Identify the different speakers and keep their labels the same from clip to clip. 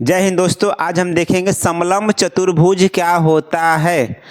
Speaker 1: जय हिंद दोस्तों, आज हम देखेंगे समलंब चतुर्भुज क्या होता है।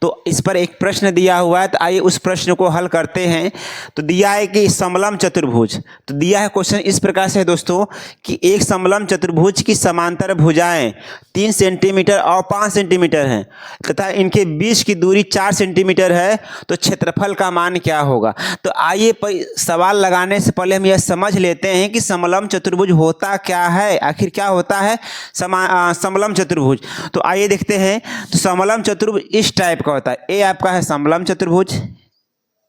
Speaker 1: तो इस पर एक प्रश्न दिया हुआ है, तो आइए उस प्रश्न को हल करते हैं। तो दिया है कि समलंब चतुर्भुज, तो दिया है क्वेश्चन इस प्रकार से है दोस्तों कि एक समलंब चतुर्भुज की समांतर भुजाएं 3 सेंटीमीटर और 5 सेंटीमीटर हैं तथा इनके बीच की दूरी 4 सेंटीमीटर है, तो क्षेत्रफल का मान क्या होगा। तो आइए सवाल लगाने से पहले हम यह समझ लेते हैं कि समलंब चतुर्भुज होता क्या है, आखिर क्या होता है समलंब चतुर्भुज। तो आइए देखते हैं। तो समलंब चतुर्भुज इस टाइप का होता है। ए आपका है समलंब चतुर्भुज।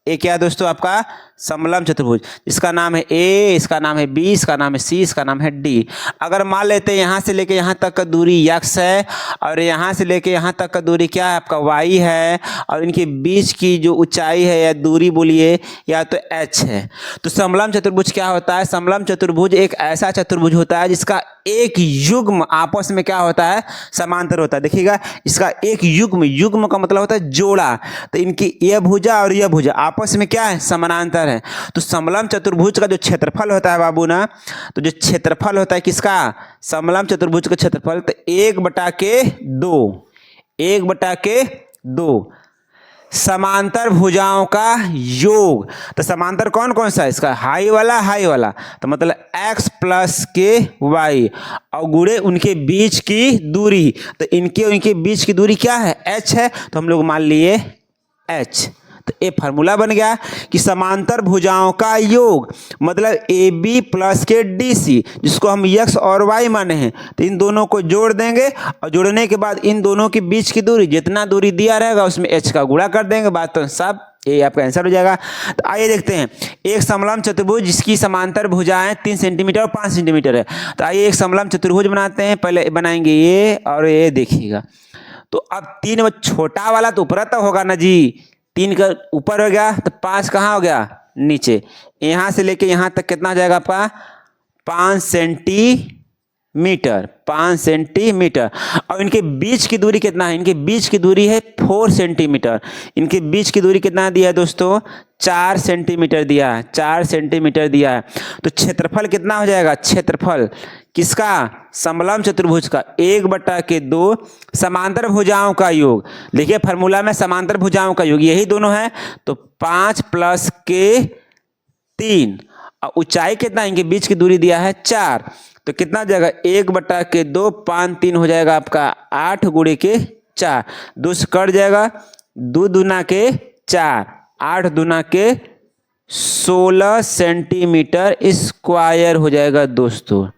Speaker 1: ए क्या है दोस्तों आपका समलंब चतुर्भुज, इसका नाम है ए, इसका नाम है बी, इसका नाम है सी, इसका नाम है डी। अगर मान लेते हैं यहाँ से लेके यहाँ तक का दूरी x है और यहाँ से लेके यहाँ तक का दूरी क्या है आपका y है, और इनके बीच की जो ऊंचाई है या दूरी बोलिए या तो h है। तो समलंब चतुर्भुज क्या होता है, समलंब चतुर्भुज एक ऐसा चतुर्भुज होता है जिसका एक युग्म आपस में क्या होता है समांतर होता है। देखिएगा, इसका एक युग्म, युग्म का मतलब होता है जोड़ा। तो इनकी यह भुजा और यह भुजा आपस में क्या है समानांतर है। तो समलंब चतुर्भुज का जो क्षेत्रफल होता है बाबू ना, तो जो क्षेत्रफल होता है किसका, समलंब चतुर्भुज का क्षेत्रफल, तो 1/2, 1/2 समांतर भुजाओं का योग। तो समांतर कौन कौन सा है, इसका हाई वाला, तो मतलब x प्लस के y और गुणे उनके बीच की दूरी। तो इनके बीच की दूरी क्या है, h है, तो हम लोग मान लिए h। तो ये फार्मूला बन गया कि समांतर भुजाओं का योग मतलब ए बी प्लस के डी सी, जिसको हम x और y माने हैं। तो इन दोनों को जोड़ देंगे और जोड़ने के बाद इन दोनों के बीच की दूरी, जितना दूरी दिया रहेगा उसमें h का गुणा कर देंगे, बात तो सब ये आपका आंसर हो जाएगा। तो आइए देखते हैं एक समलंब चतुर्भुज जिसकी समांतर भुजाएं 3 सेंटीमीटर और 5 सेंटीमीटर है। तो आइए एक समलंब चतुर्भुज बनाते हैं। पहले बनाएंगे ये और ये, देखिएगा। तो अब 3 में छोटा वाला तो ऊपर तो होगा ना जी, 3 का ऊपर हो गया, तो 5 कहाँ हो गया नीचे। यहाँ से लेके यहाँ तक कितना हो जाएगा आपका 5 सेंटीमीटर, 5 सेंटीमीटर। और इनके बीच की दूरी कितना है, इनके बीच की दूरी है 4 सेंटीमीटर। इनके बीच की दूरी कितना दिया है दोस्तों, 4 सेंटीमीटर दिया है, 4 सेंटीमीटर दिया है। तो क्षेत्रफल कितना हो जाएगा, क्षेत्रफल किसका, समलंब चतुर्भुज का 1/2 समांतर भुजाओं का योग। देखिए फार्मूला में समांतर भुजाओं का योग यही दोनों है, तो 5 प्लस के 3 और ऊंचाई कितना, इनके बीच की दूरी दिया है 4। तो कितना हो जाएगा 1/2, 5 3 हो जाएगा आपका 8 गुणे के 4, 2 से कट जाएगा, 2 दूना के 4, 8 दूना के 16 सेंटीमीटर स्क्वायर हो जाएगा दोस्तों।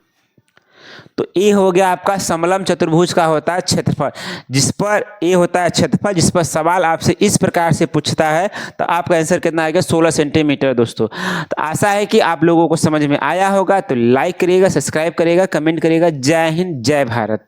Speaker 1: तो ये हो गया आपका समलंब चतुर्भुज का होता है क्षेत्रफल, जिस पर ये होता है क्षेत्रफल, जिस पर सवाल आपसे इस प्रकार से पूछता है तो आपका आंसर कितना आएगा 16 सेंटीमीटर दोस्तों। तो आशा है कि आप लोगों को समझ में आया होगा। तो लाइक करिएगा, सब्सक्राइब करिएगा, कमेंट करिएगा। जय हिंद, जय भारत।